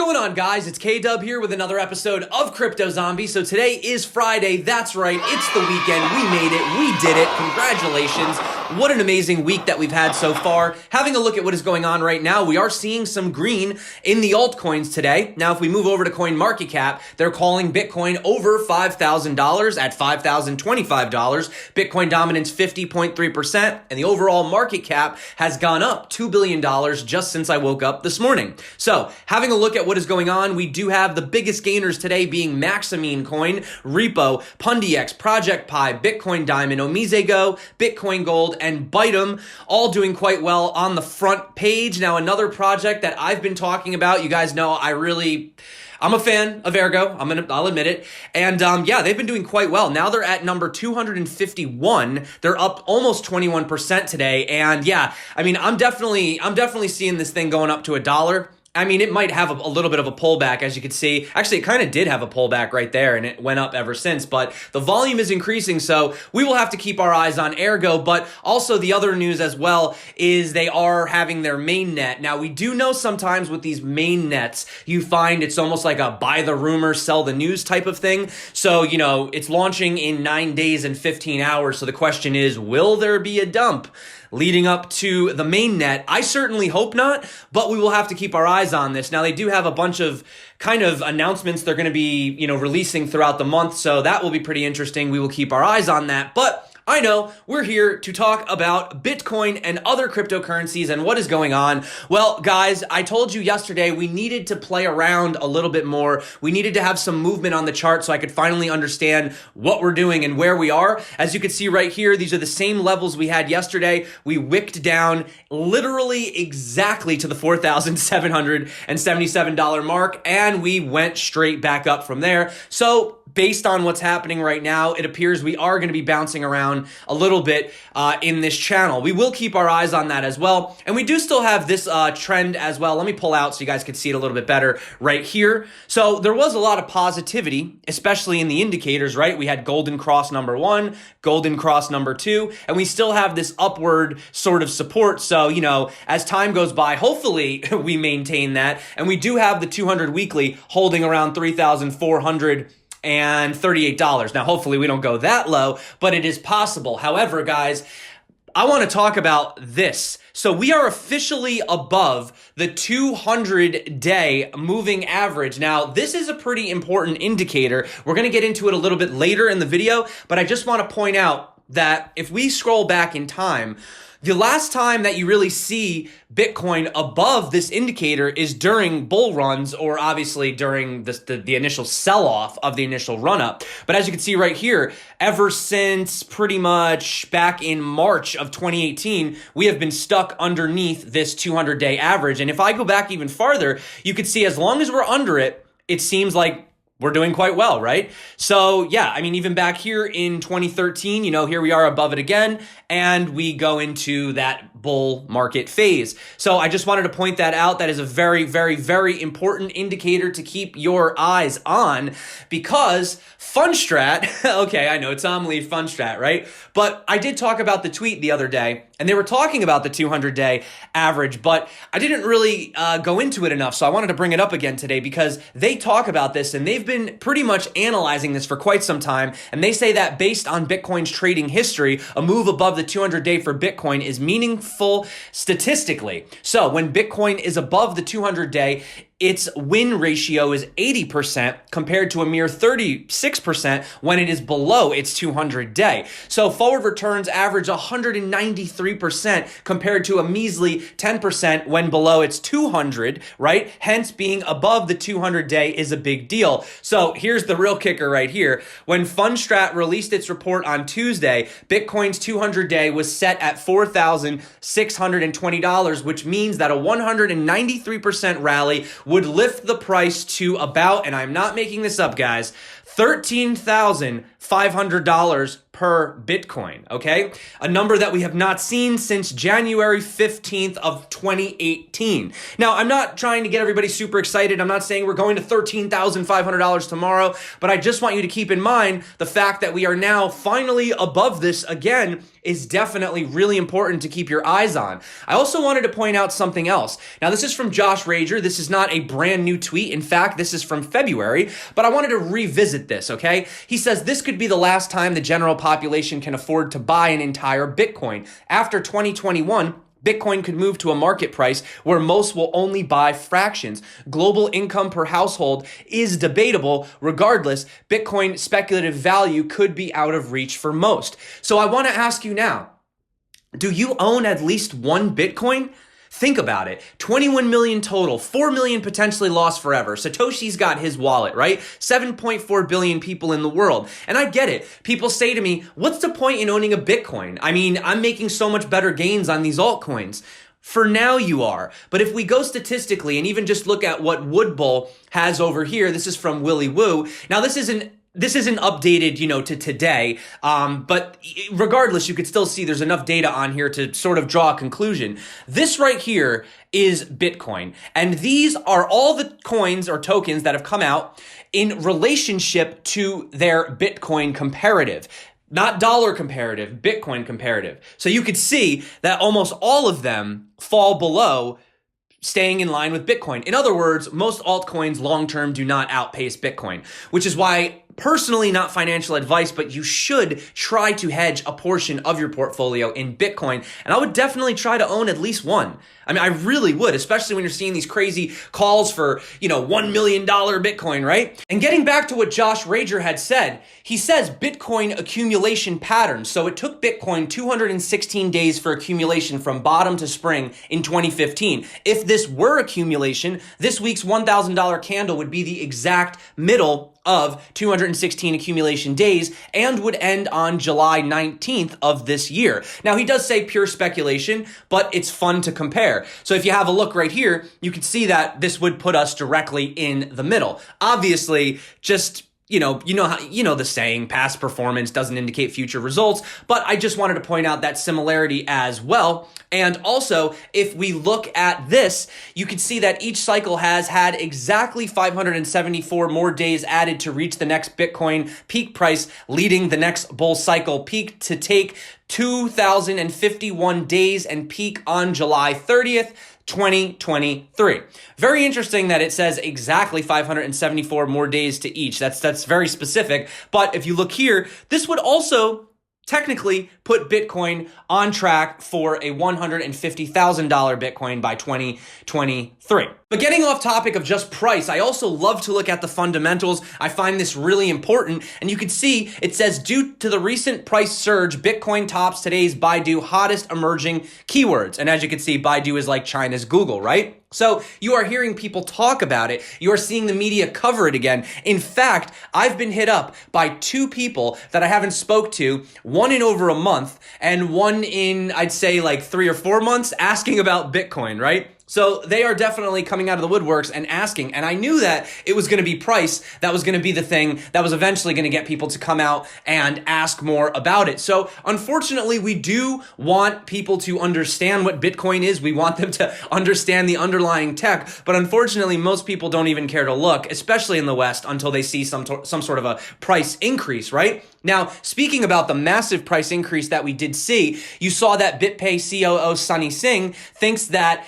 going on, guys? It's K-Dub here with another episode of Crypto Zombie. So today is Friday. That's right. It's the weekend. We made it. We did it. Congratulations. What an amazing week that we've had so far. Having a look at what is going on right now, we are seeing some green in the altcoins today. Now, if we move over to CoinMarketCap, they're calling Bitcoin over $5,000 at $5,025. Bitcoin dominance 50.3%, and the overall market cap has gone up $2 billion just since I woke up this morning. So, having a look at what is going on, we do have the biggest gainers today being Maximine Coin, Repo, Pundiex, Project Pi, Bitcoin Diamond, Omisego, Bitcoin Gold, and Baidu, all doing quite well on the front page. Now, another project that I've been talking about, you guys know I'm a fan of Aergo. I'll admit it. And yeah, they've been doing quite well. Now they're at number 251. They're up almost 21% today. And yeah, I mean, I'm definitely seeing this thing going up to $1. I mean, it might have a little bit of a pullback, as you can see. Actually, it kind of did have a pullback right there, and it went up ever since. But the volume is increasing, so we will have to keep our eyes on Aergo. But also the other news as well is they are having their mainnet. Now, we do know sometimes with these mainnets, you find it's almost like a buy the rumor, sell the news type of thing. So, you know, it's launching in 9 days and 15 hours. So the question is, will there be a dump leading up to the mainnet? I certainly hope not, but we will have to keep our eyes on this. Now, they do have a bunch of kind of announcements they're going to be, releasing throughout the month, so that will be pretty interesting. We will keep our eyes on that, but I know we're here to talk about Bitcoin and other cryptocurrencies and what is going on. Well, guys, I told you yesterday we needed to play around a little bit more. We needed to have some movement on the chart so I could finally understand what we're doing and where we are. As you can see right here, these are the same levels we had yesterday. We wicked down literally exactly to the $4,777 mark, and we went straight back up from there. So based on what's happening right now, it appears we are going to be bouncing around a little bit in this channel. We will keep our eyes on that as well. And we do still have this trend as well. Let me pull out so you guys can see it a little bit better right here. So there was a lot of positivity, especially in the indicators, right? We had golden cross number 1, golden cross number 2, and we still have this upward sort of support. So, as time goes by, hopefully we maintain that. And we do have the 200 weekly holding around $3,438. Now, hopefully we don't go that low, but it is possible. However, guys, I want to talk about this. So we are officially above the 200-day moving average. Now, this is a pretty important indicator. We're going to get into it a little bit later in the video, but I just want to point out that if we scroll back in time, the last time that you really see Bitcoin above this indicator is during bull runs, or obviously during the initial sell-off of the initial run-up. But as you can see right here, ever since pretty much back in March of 2018, we have been stuck underneath this 200-day average. And if I go back even farther, you could see as long as we're under it, it seems like we're doing quite well, right? So yeah, I mean, even back here in 2013, here we are above it again, and we go into that bull market phase. So I just wanted to point that out. That is a very, very, very important indicator to keep your eyes on, because Fundstrat, okay, I know it's Amelie Fundstrat, right? But I did talk about the tweet the other day, and they were talking about the 200-day average, but I didn't really go into it enough, so I wanted to bring it up again today because they talk about this, and they've been pretty much analyzing this for quite some time, and they say that based on Bitcoin's trading history, a move above the 200-day for Bitcoin is meaningful statistically. So when Bitcoin is above the 200-day, its win ratio is 80% compared to a mere 36% when it is below its 200-day. So forward returns average 193% compared to a measly 10% when below its 200, right? Hence, being above the 200-day is a big deal. So here's the real kicker right here. When Fundstrat released its report on Tuesday, Bitcoin's 200-day was set at $4,620, which means that a 193% rally would lift the price to about, and I'm not making this up, guys, $13,500 per Bitcoin, okay? A number that we have not seen since January 15th of 2018. Now, I'm not trying to get everybody super excited. I'm not saying we're going to $13,500 tomorrow, but I just want you to keep in mind the fact that we are now finally above this again is definitely really important to keep your eyes on. I also wanted to point out something else. Now, this is from Josh Rager. This is not a brand new tweet. In fact, this is from February, but I wanted to revisit this, okay? He says this could be the last time the general population can afford to buy an entire Bitcoin. After 2021, Bitcoin could move to a market price where most will only buy fractions. Global income per household is debatable. Regardless, Bitcoin speculative value could be out of reach for most. So I want to ask you now, do you own at least one Bitcoin? Think about it. 21 million total, 4 million potentially lost forever. Satoshi's got his wallet, right? 7.4 billion people in the world. And I get it. People say to me, what's the point in owning a Bitcoin? I mean, I'm making so much better gains on these altcoins. For now you are. But if we go statistically and even just look at what Woodbull has over here, this is from Willy Woo. Now this isn't updated, to today. But regardless, you could still see there's enough data on here to sort of draw a conclusion. This right here is Bitcoin. And these are all the coins or tokens that have come out in relationship to their Bitcoin comparative. Not dollar comparative, Bitcoin comparative. So you could see that almost all of them fall below staying in line with Bitcoin. In other words, most altcoins long-term do not outpace Bitcoin, which is why personally, not financial advice, but you should try to hedge a portion of your portfolio in Bitcoin. And I would definitely try to own at least one. I mean, I really would, especially when you're seeing these crazy calls for, $1 million Bitcoin, right? And getting back to what Josh Rager had said, he says Bitcoin accumulation patterns. So it took Bitcoin 216 days for accumulation from bottom to spring in 2015. If this were accumulation, this week's $1,000 candle would be the exact middle of 216 accumulation days and would end on July 19th of this year. Now, he does say pure speculation, but it's fun to compare. So if you have a look right here, you can see that this would put us directly in the middle. Obviously, just the saying, past performance doesn't indicate future results, but I just wanted to point out that similarity as well. And also, if we look at this, you can see that each cycle has had exactly 574 more days added to reach the next Bitcoin peak price, leading the next bull cycle peak to take 2,051 days and peak on July 30th. 2023. Very interesting that it says exactly 574 more days to each. That's very specific. But if you look here, this would also technically put Bitcoin on track for a $150,000 Bitcoin by 2023. But getting off topic of just price, I also love to look at the fundamentals. I find this really important. And you can see it says, due to the recent price surge, Bitcoin tops today's Baidu hottest emerging keywords. And as you can see, Baidu is like China's Google, right? So you are hearing people talk about it. You are seeing the media cover it again. In fact, I've been hit up by two people that I haven't spoke to, one in over a month and one in, I'd say, like 3 or 4 months, asking about Bitcoin, right? So they are definitely coming out of the woodworks and asking. And I knew that it was going to be price that was going to be the thing that was eventually going to get people to come out and ask more about it. So unfortunately, we do want people to understand what Bitcoin is. We want them to understand the underlying tech. But unfortunately, most people don't even care to look, especially in the West, until they see some sort of a price increase, right? Now, speaking about the massive price increase that we did see, you saw that BitPay COO Sunny Singh thinks that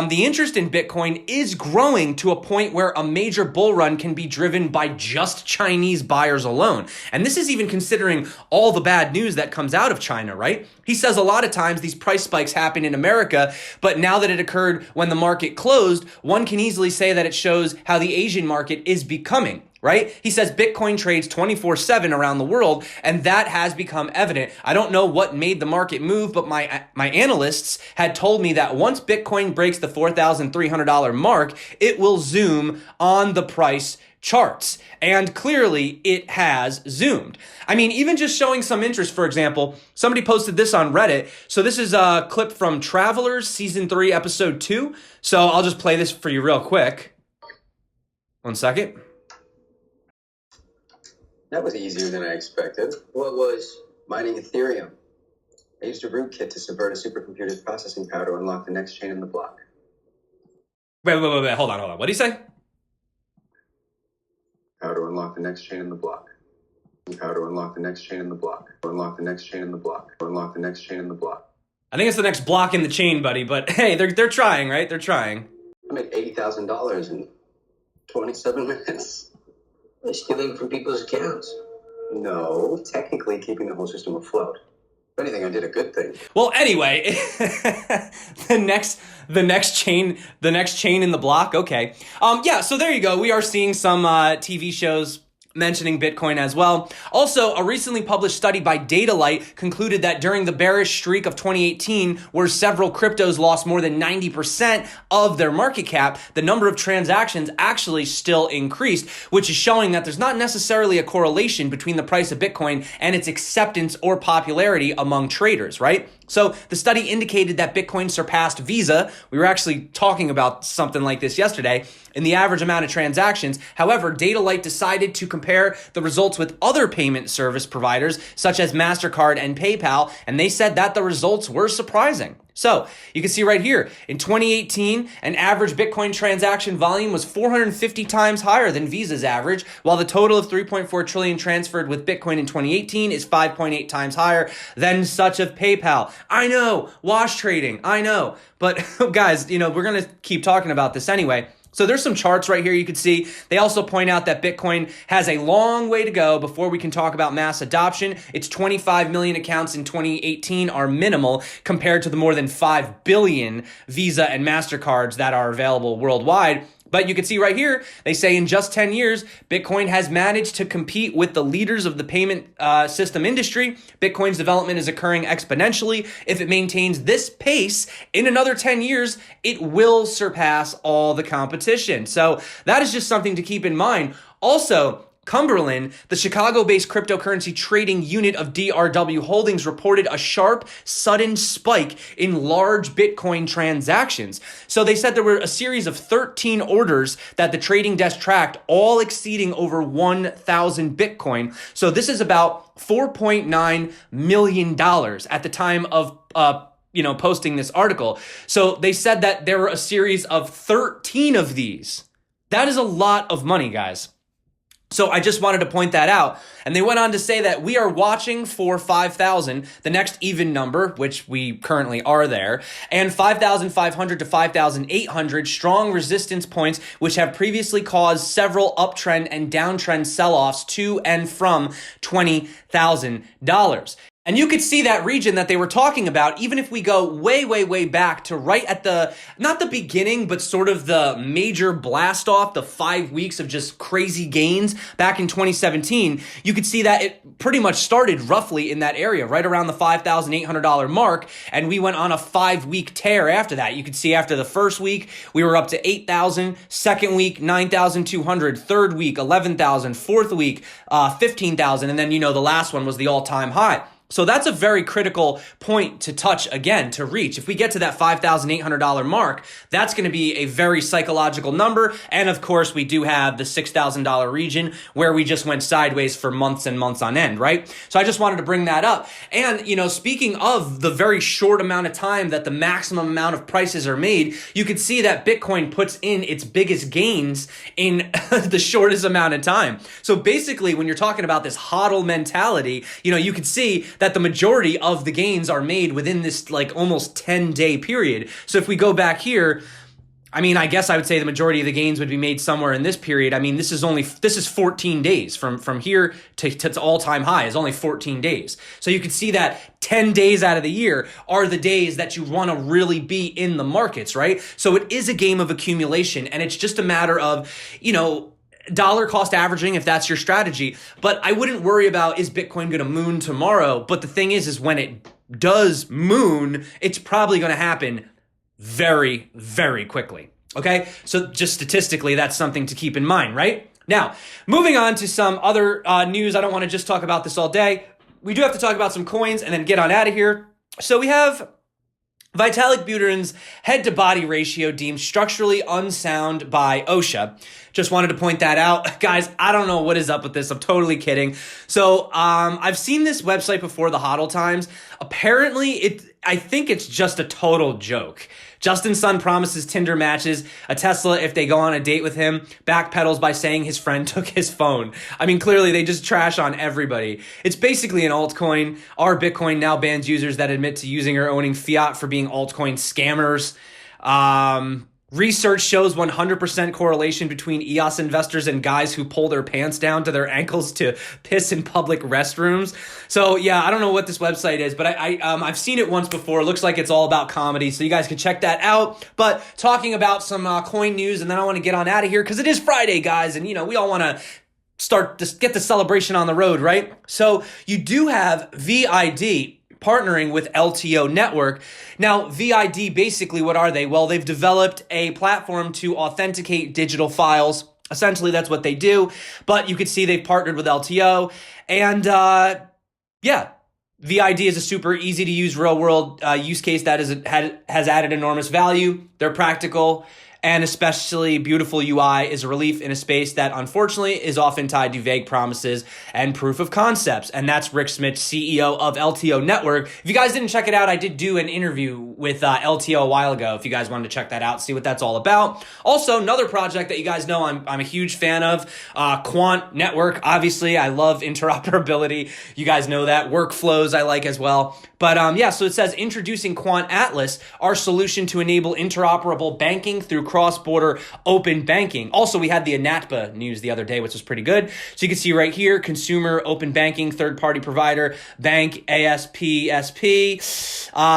the interest in Bitcoin is growing to a point where a major bull run can be driven by just Chinese buyers alone. And this is even considering all the bad news that comes out of China, right? He says a lot of times these price spikes happen in America, but now that it occurred when the market closed, one can easily say that it shows how the Asian market is becoming. Right? He says Bitcoin trades 24/7 around the world, and that has become evident. I don't know what made the market move, but my analysts had told me that once Bitcoin breaks the $4,300 mark, it will zoom on the price charts. And clearly it has zoomed. I mean, even just showing some interest, for example, somebody posted this on Reddit. So this is a clip from Travelers, Season 3, Episode 2. So I'll just play this for you real quick. 1 second. That was easier than I expected. What was? Mining Ethereum. I used a rootkit to subvert a supercomputer's processing power to unlock the next chain in the block. Wait. Hold on. What do you say? How to unlock the next chain in the block. How to unlock the next chain in the block. Unlock the next chain in the block. Unlock the next chain in the block. I think it's the next block in the chain, buddy, but hey, they're trying, right? They're trying. I made $80,000 in 27 minutes. They're stealing from people's accounts. No, technically keeping the whole system afloat. If anything, I did a good thing. Well, anyway, the next chain in the block. Okay. Yeah, so there you go. We are seeing some TV shows mentioning Bitcoin as well. Also, a recently published study by Datalight concluded that during the bearish streak of 2018, where several cryptos lost more than 90% of their market cap, the number of transactions actually still increased, which is showing that there's not necessarily a correlation between the price of Bitcoin and its acceptance or popularity among traders, right? So the study indicated that Bitcoin surpassed Visa. We were actually talking about something like this yesterday in the average amount of transactions. However, Datalight decided to compare the results with other payment service providers such as MasterCard and PayPal, and they said that the results were surprising. So you can see right here, in 2018, an average Bitcoin transaction volume was 450 times higher than Visa's average, while the total of 3.4 trillion transferred with Bitcoin in 2018 is 5.8 times higher than such of PayPal. I know, wash trading, I know. But guys, we're going to keep talking about this anyway. So there's some charts right here you can see. They also point out that Bitcoin has a long way to go before we can talk about mass adoption. Its 25 million accounts in 2018 are minimal compared to the more than 5 billion Visa and MasterCards that are available worldwide. But you can see right here, they say in just 10 years, Bitcoin has managed to compete with the leaders of the payment system industry. Bitcoin's development is occurring exponentially. If it maintains this pace, in another 10 years, it will surpass all the competition. So that is just something to keep in mind. Also, Cumberland, the Chicago-based cryptocurrency trading unit of DRW Holdings, reported a sharp, sudden spike in large Bitcoin transactions. So they said there were a series of 13 orders that the trading desk tracked, all exceeding over 1,000 Bitcoin. So this is about $4.9 million at the time of posting this article. So they said that there were a series of 13 of these. That is a lot of money, guys. So I just wanted to point that out. And they went on to say that we are watching for 5,000, the next even number, which we currently are there, and 5,500 to 5,800 strong resistance points, which have previously caused several uptrend and downtrend sell-offs to and from $20,000. And you could see that region that they were talking about, even if we go way, way, way back to right at not the beginning, but sort of the major blast off, the 5 weeks of just crazy gains back in 2017, you could see that it pretty much started roughly in that area, right around the $5,800 mark. And we went on a 5-week tear after that. You could see after the first week, we were up to 8,000, second week, 9,200, third week, 11,000, fourth week, 15,000. And then, the last one was the all-time high. So that's a very critical point to touch again, to reach. If we get to that $5,800 mark, that's going to be a very psychological number. And of course, we do have the $6,000 region where we just went sideways for months and months on end, right? So I just wanted to bring that up. And, speaking of the very short amount of time that the maximum amount of prices are made, you could see that Bitcoin puts in its biggest gains in the shortest amount of time. So basically, when you're talking about this hodl mentality, you could see that the majority of the gains are made within this almost 10-day period. So if we go back here, I guess I would say the majority of the gains would be made somewhere in this period. This is 14 days from here to all-time high is only 14 days. So you can see that 10 days out of the year are the days that you want to really be in the markets, right? So it is a game of accumulation, and it's just a matter of, dollar cost averaging if that's your strategy. But I wouldn't worry about, is Bitcoin going to moon tomorrow? But the thing is when it does moon, it's probably going to happen very, very quickly. Okay? So just statistically, that's something to keep in mind, right? Now, moving on to some other news. I don't want to just talk about this all day. We do have to talk about some coins and then get on out of here. So we have Vitalik Buterin's head-to-body ratio deemed structurally unsound by OSHA. Just wanted to point that out. Guys, I don't know what is up with this. I'm totally kidding. So I've seen this website before, the HODL Times. Apparently, I think it's just a total joke. Justin's son promises Tinder matches a Tesla if they go on a date with him, backpedals by saying his friend took his phone. I mean, clearly they just trash on everybody. It's basically an altcoin. Our Bitcoin now bans users that admit to using or owning fiat for being altcoin scammers. Research shows 100% correlation between EOS investors and guys who pull their pants down to their ankles to piss in public restrooms. So yeah, I don't know what this website is, but I've seen it once before. It looks like it's all about comedy, so you guys can check that out. But talking about some coin news, and then I want to get on out of here because it is Friday, guys, and we all want to get the celebration on the road, right? So you do have VID partnering with LTO Network. Now, VID, basically, what are they? Well, they've developed a platform to authenticate digital files. Essentially, that's what they do. But you could see they've partnered with LTO. And yeah, VID is a super easy to use real world use case that has added enormous value. They're practical. And especially beautiful UI is a relief in a space that unfortunately is often tied to vague promises and proof of concepts. And that's Rick Smith, CEO of LTO Network. If you guys didn't check it out, I did do an interview with LTO a while ago. If you guys wanted to check that out, see what that's all about. Also, another project that you guys know I'm a huge fan of, Quant Network. Obviously, I love interoperability. You guys know that. Workflows I like as well. But yeah, so it says, introducing Quant Atlas, our solution to enable interoperable banking through cross-border open banking. Also, we had the ANATBA news the other day, which was pretty good. So you can see right here, consumer open banking, third-party provider, bank, ASPSP.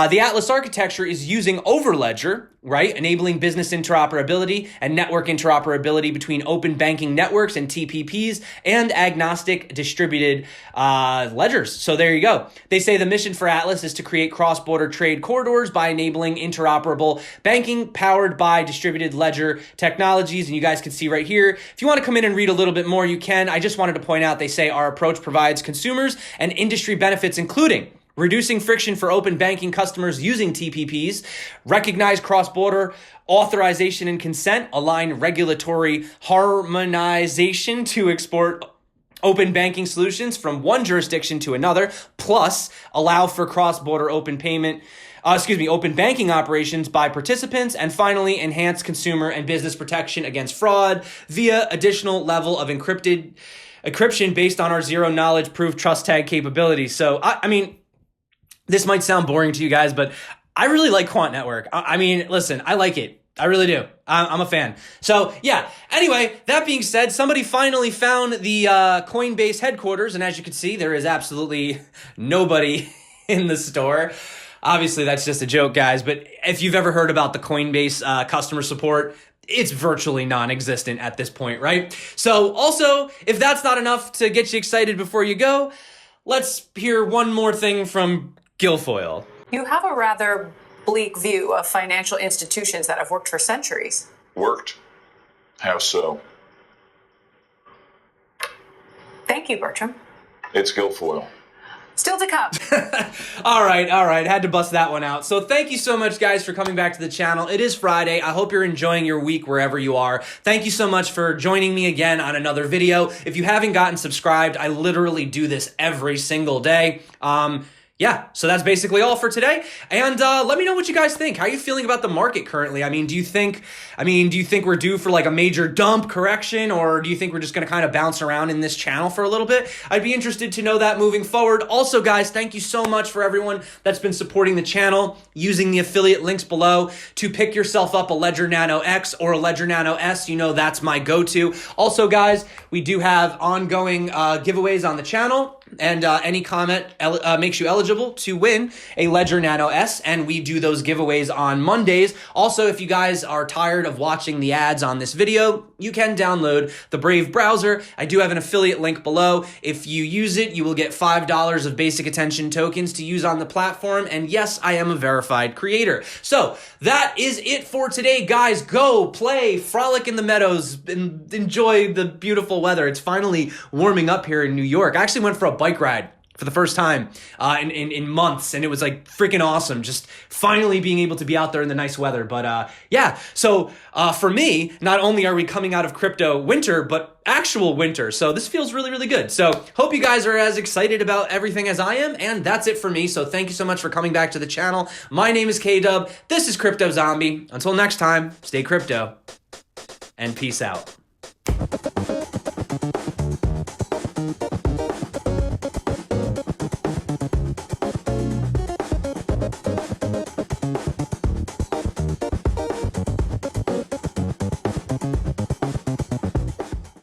The Atlas architecture is using Overledger, right? Enabling business interoperability and network interoperability between open banking networks and TPPs and agnostic distributed ledgers. So there you go. They say the mission for Atlas is to create cross-border trade corridors by enabling interoperable banking powered by distributed ledger technologies. And you guys can see right here, if you want to come in and read a little bit more, you can. I just wanted to point out, they say our approach provides consumers and industry benefits, including reducing friction for open banking customers using TPPs, recognize cross-border authorization and consent, align regulatory harmonization to export open banking solutions from one jurisdiction to another, plus allow for cross-border open banking operations by participants, and finally enhance consumer and business protection against fraud via additional level of encryption based on our zero-knowledge proof trust tag capabilities. So, I mean, this might sound boring to you guys, but I really like Quant Network. I mean, listen, I like it. I really do. I'm a fan. So yeah, anyway, that being said, somebody finally found the Coinbase headquarters, and as you can see, there is absolutely nobody in the store. Obviously, that's just a joke, guys, but if you've ever heard about the Coinbase customer support, it's virtually non-existent at this point, right? So also, if that's not enough to get you excited before you go, let's hear one more thing from Gilfoyle. You have a rather bleak view of financial institutions that have worked for centuries. Worked? How so? Thank you, Bertram. It's Gilfoyle. Still to come. All right. Had to bust that one out. So thank you so much, guys, for coming back to the channel. It is Friday. I hope you're enjoying your week wherever you are. Thank you so much for joining me again on another video. If you haven't gotten subscribed, I literally do this every single day. Yeah, so that's basically all for today. And let me know what you guys think. How are you feeling about the market currently? Do you think we're due for like a major dump correction, or do you think we're just going to kind of bounce around in this channel for a little bit? I'd be interested to know that moving forward. Also, guys, thank you so much for everyone that's been supporting the channel using the affiliate links below to pick yourself up a Ledger Nano X or a Ledger Nano S. You know that's my go-to. Also, guys, we do have ongoing giveaways on the channel. And any comment makes you eligible to win a Ledger Nano S, and we do those giveaways on Mondays. Also, if you guys are tired of watching the ads on this video, you can download the Brave browser. I do have an affiliate link below. If you use it, you will get $5 of basic attention tokens to use on the platform, and yes, I am a verified creator. So, that is it for today, guys. Go, play, frolic in the meadows, and enjoy the beautiful weather. It's finally warming up here in New York. I actually went for a bike ride for the first time in months, and it was like freaking awesome, just finally being able to be out there in the nice weather. But yeah, so for me, not only are we coming out of crypto winter, but actual winter, so this feels really, really good. So hope you guys are as excited about everything as I am, and that's it for me. So thank you so much for coming back to the channel. My name is K-Dub. This is Crypto Zombie. Until next time, stay crypto, and peace out.